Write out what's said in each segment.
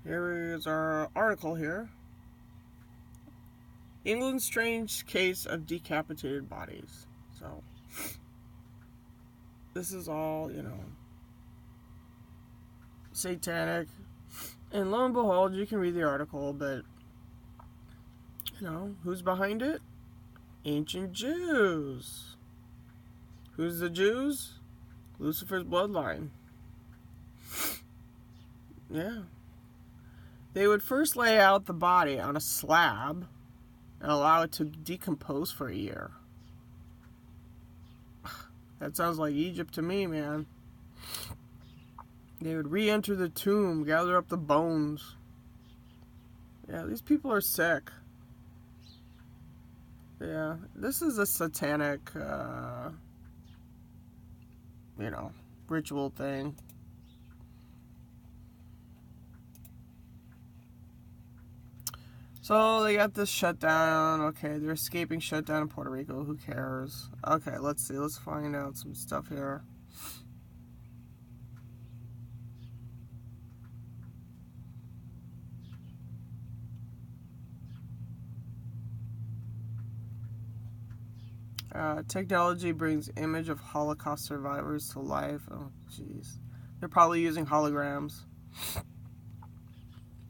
Here is our article here. England's strange case of decapitated bodies. So, this is all, satanic. And lo and behold, you can read the article, but, who's behind it? Ancient Jews. Who's the Jews? Lucifer's bloodline. Yeah. They would first lay out the body on a slab and allow it to decompose for a year. That sounds like Egypt to me, man. They would re-enter the tomb, gather up the bones. Yeah, these people are sick. Yeah, this is a satanic, ritual thing. So they got this shutdown. Okay, they're escaping shutdown in Puerto Rico. Who cares? Okay, let's see. Let's find out some stuff here. Technology brings image of Holocaust survivors to life. Oh, jeez. They're probably using holograms.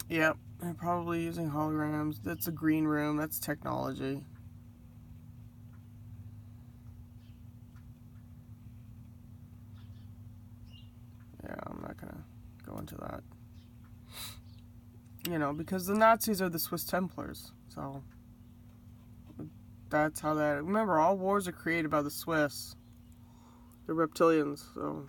Yep, they're probably using holograms. That's a green room. That's technology. Yeah, I'm not going to go into that. Because the Nazis are the Swiss Templars. So, that's how that... Remember, all wars are created by the Swiss. The reptilians, so...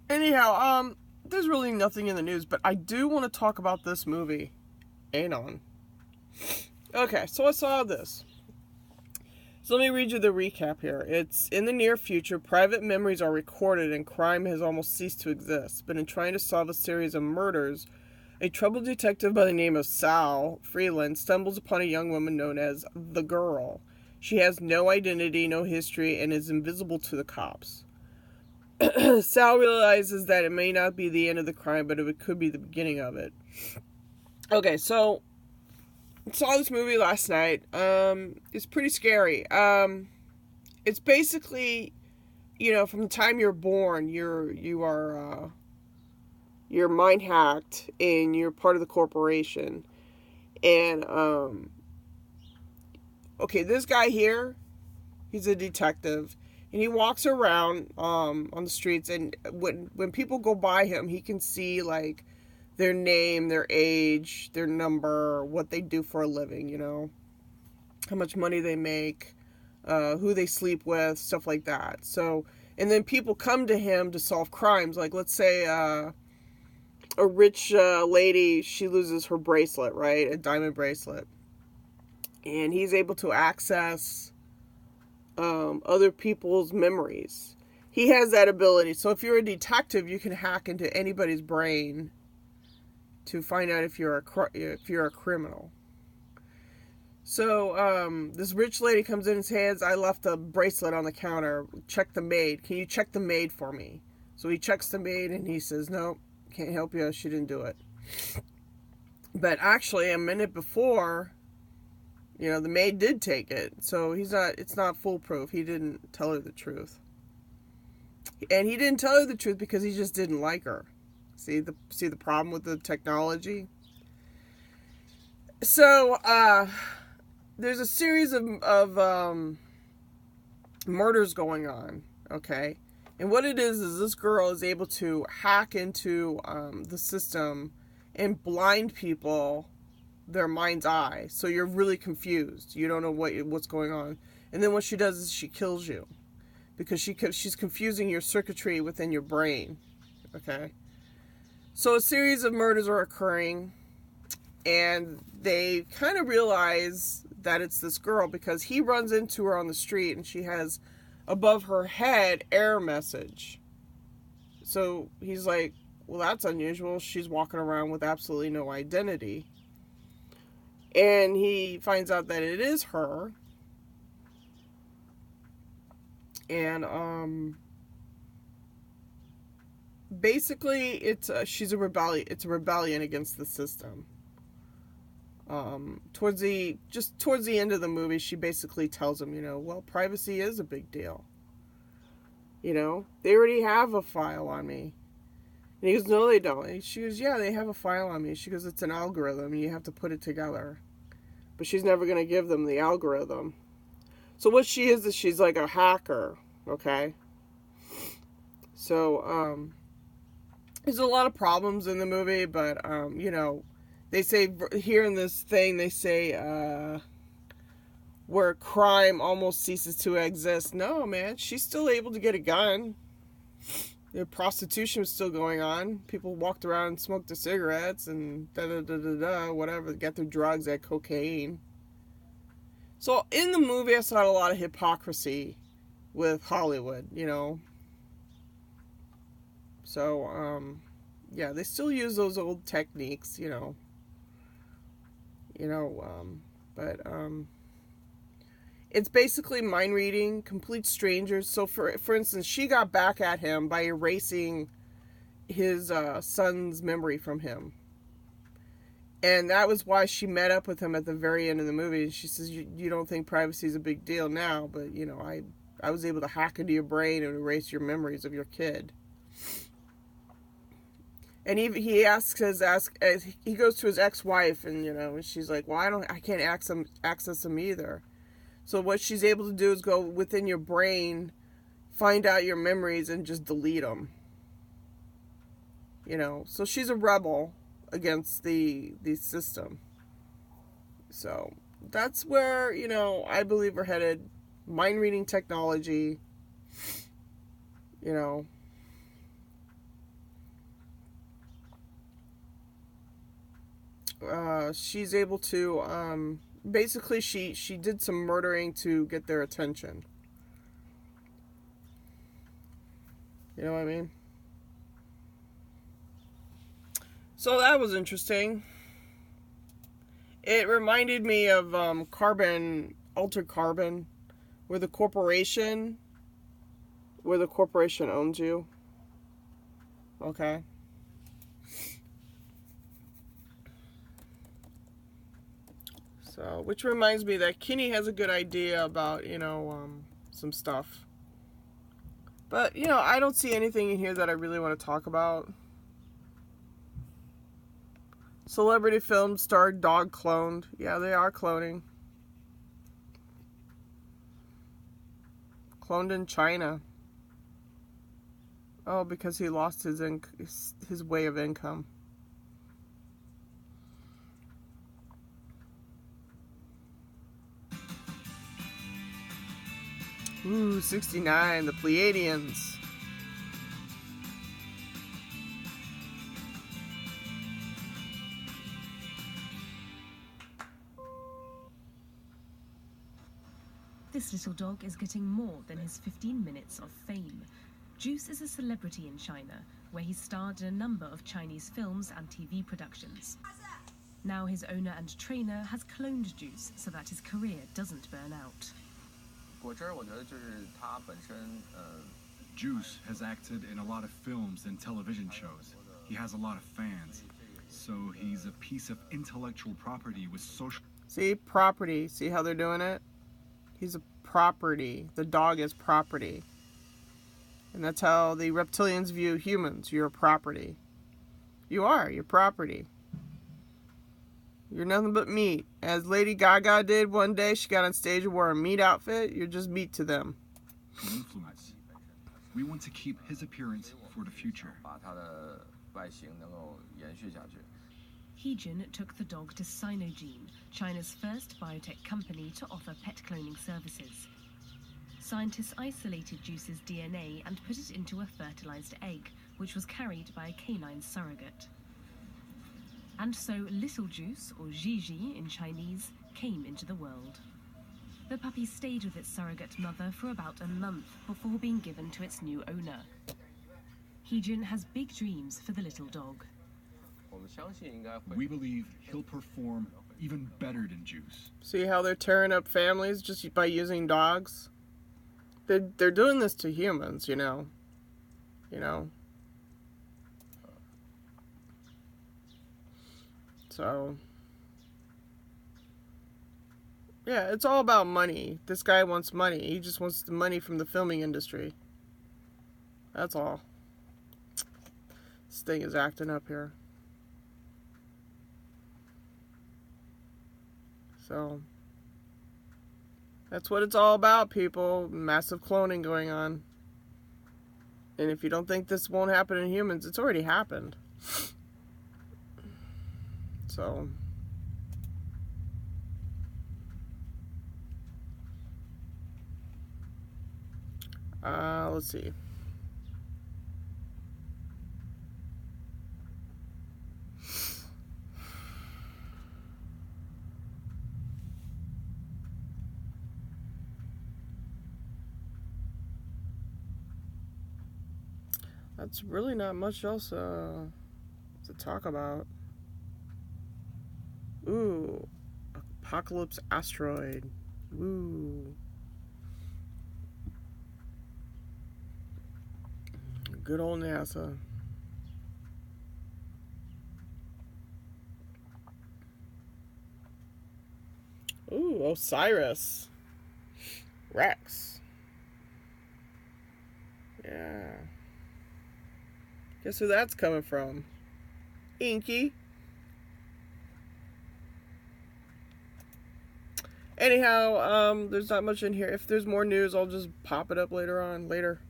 Anyhow, there's really nothing in the news, but I do want to talk about this movie, Anon. Okay, so I saw this. So let me read you the recap here. It's, in the near future, private memories are recorded and crime has almost ceased to exist. But in trying to solve a series of murders, a troubled detective by the name of Sal Freeland stumbles upon a young woman known as the Girl. She has no identity, no history, and is invisible to the cops. Sal realizes that it may not be the end of the crime, but it could be the beginning of it. Okay, so I saw this movie last night. It's pretty scary. It's basically, from the time you're born, you're mind hacked and you're part of the corporation. And okay, this guy here, he's a detective. And he walks around on the streets, and when people go by him, he can see, like, their name, their age, their number, what they do for a living, how much money they make, who they sleep with, stuff like that. So, and then people come to him to solve crimes. Like, let's say a rich lady, she loses her bracelet, right? A diamond bracelet. And he's able to access other people's memories. He has that ability. So if you're a detective, you can hack into anybody's brain to find out if you're a criminal. So this rich lady comes in and says, I left a bracelet on the counter. Check the maid. Can you check the maid for me? So he checks the maid and he says, no, can't help you. She didn't do it. But actually, a minute before, the maid did take it. So it's not foolproof. He didn't tell her the truth. And he didn't tell her the truth because he just didn't like her. See the problem with the technology? So, there's a series of murders going on, okay? And what it is this girl is able to hack into the system and blind people their mind's eye. So you're really confused. You don't know what's going on. And then what she does is she kills you. Because she's confusing your circuitry within your brain. Okay? So a series of murders are occurring. And they kind of realize that it's this girl because he runs into her on the street and she has above her head error message. So he's like, well, that's unusual. She's walking around with absolutely no identity. And he finds out that it is her. And basically, she's a rebellion. It's a rebellion against the system. Towards the end of the movie, she basically tells him, well, privacy is a big deal. They already have a file on me. And he goes, no, they don't. And she goes, yeah, they have a file on me. She goes, it's an algorithm. You have to put it together. But she's never going to give them the algorithm. So what she is she's like a hacker, okay? So, there's a lot of problems in the movie, but, they say, here in this thing, they say, where crime almost ceases to exist. No, man, she's still able to get a gun. Prostitution was still going on. People walked around and smoked their cigarettes and whatever, get their drugs, that cocaine. So in the movie, I saw a lot of hypocrisy with Hollywood, So, yeah, they still use those old techniques, but it's basically mind reading, complete strangers. So for instance, she got back at him by erasing his son's memory from him. And that was why she met up with him at the very end of the movie. And she says, you don't think privacy is a big deal now, but, I was able to hack into your brain and erase your memories of your kid. And he he goes to his ex-wife, and, and she's like, well, I can't access them either. So what she's able to do is go within your brain, find out your memories, and just delete them. So she's a rebel against the system. So that's where, I believe we're headed. Mind reading technology, she's able to, basically she did some murdering to get their attention. You know what I mean? So that was interesting. It reminded me of Altered Carbon, where the corporation owns you. Okay. So, which reminds me that Kinney has a good idea about, some stuff. But, I don't see anything in here that I really want to talk about. Celebrity film star dog cloned. Yeah, they are cloning. Cloned in China. Oh, because he lost his way of income. Ooh, 69, the Pleiadians. This little dog is getting more than his 15 minutes of fame. Juice is a celebrity in China, where he starred in a number of Chinese films and TV productions. Now his owner and trainer has cloned Juice so that his career doesn't burn out. Juice has acted in a lot of films and television shows. He has a lot of fans. So he's a piece of intellectual property with social... See, property. See how they're doing it? He's a property. The dog is property. And that's how the reptilians view humans. You're a property. You are. You're property. You're nothing but meat. As Lady Gaga did one day, she got on stage and wore a meat outfit. You're just meat to them. Influence. We want to keep his appearance for the future. He-Jin took the dog to Sinogene, China's first biotech company to offer pet cloning services. Scientists isolated Juice's DNA and put it into a fertilized egg, which was carried by a canine surrogate. And so Little Juice, or Gigi in Chinese, came into the world. The puppy stayed with its surrogate mother for about a month before being given to its new owner. He-Jin has big dreams for the little dog. We believe he'll perform even better than Juice. See how they're tearing up families just by using dogs? They're doing this to humans, So, yeah, it's all about money. This guy wants money. He just wants the money from the filming industry. That's all. This thing is acting up here. So, that's what it's all about, people. Massive cloning going on. And if you don't think this won't happen in humans, it's already happened. So, let's see. That's really not much else to talk about. Ooh, Apocalypse Asteroid. Ooh. Good old NASA. Ooh, Osiris. Rex. Yeah. Guess who that's coming from? Inky. Anyhow, there's not much in here. If there's more news, I'll just pop it up later on. Later.